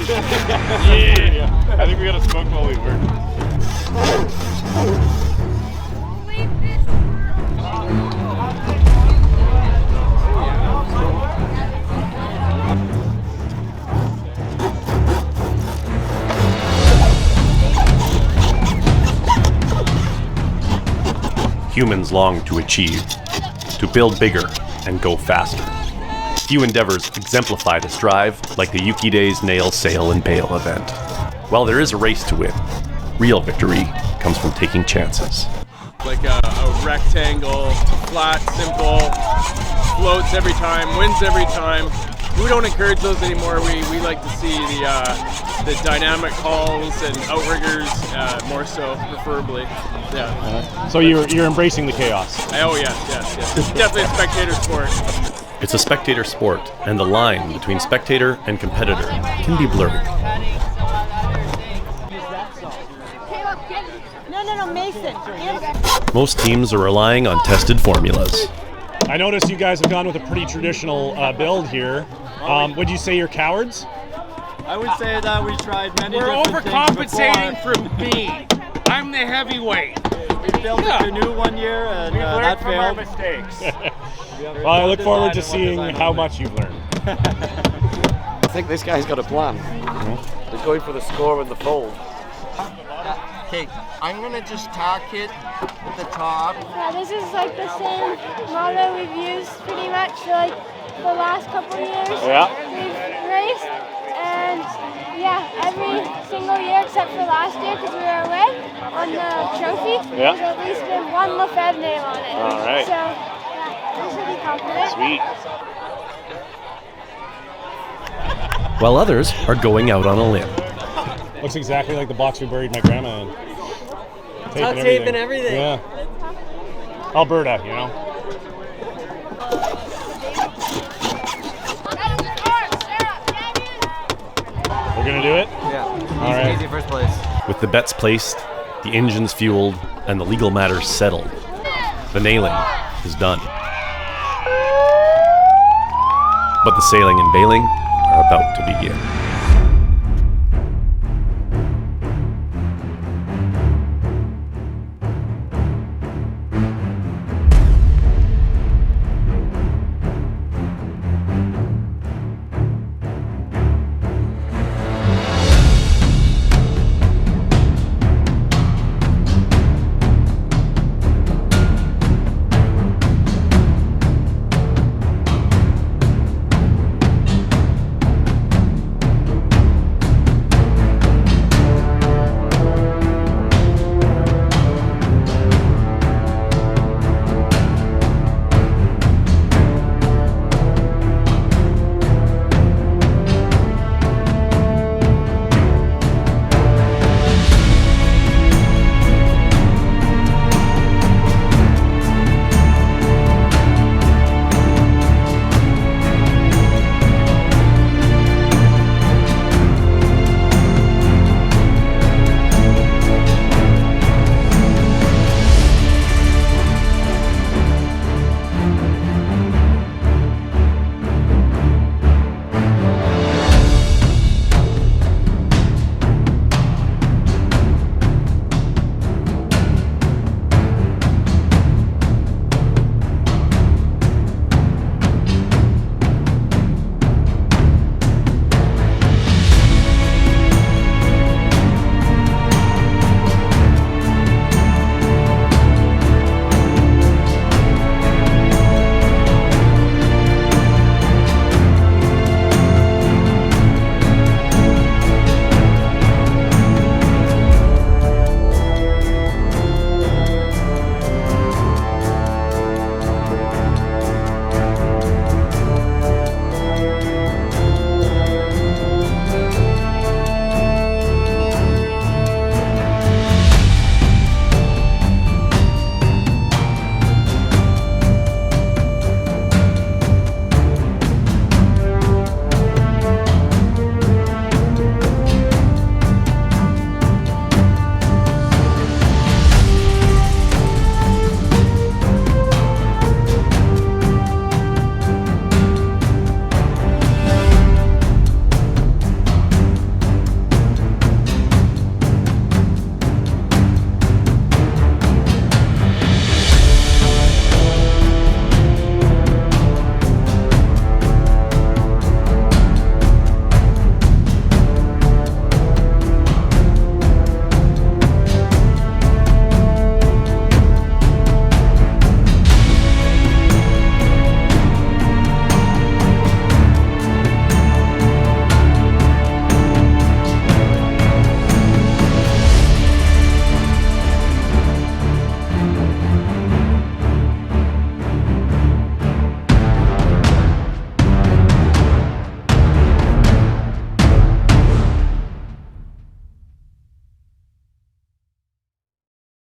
Yeah. I think we gotta smoke while we work. Humans long to achieve, to build bigger and go faster. Few endeavors exemplify this drive like the Ukee Days nail, sail, and bail event. While there is a race to win, real victory comes from taking chances. Like a rectangle, flat, simple, floats every time, wins every time. We don't encourage those anymore. We like to see the dynamic hulls and outriggers more so, preferably. Yeah. So you're embracing the chaos. Oh yes. It's definitely a spectator sport. It's a spectator sport, and the line between spectator and competitor can be blurry. No, Mason. Most teams are relying on tested formulas. I noticed you guys have gone with a pretty traditional build here. Would you say you're cowards? I would say that we tried many We're different overcompensating things for me. I'm the heavyweight. We built a canoe one year and We learned that from our failed. mistakes. Well, I look forward to seeing how much you've learned. I think this guy's got a plan. They're going for the score and the fold. Okay, I'm gonna just tack it at the top. Yeah, this is like the same model we've used pretty much for like the last couple of years. Yeah. We've raced, and yeah, every single year except for last year because we were away on the trophy. Yeah. There's at least been one Lefebvre name on it. All right. So yeah, I'm pretty confident. Sweet. While others are going out on a limb. Looks exactly like the box we buried my grandma in. Tape and everything. Yeah. Alberta, you know. We're gonna do it? Yeah. All right. Easy first place. With the bets placed, the engines fueled, and the legal matters settled, the nailing is done. But the sailing and bailing are about to begin.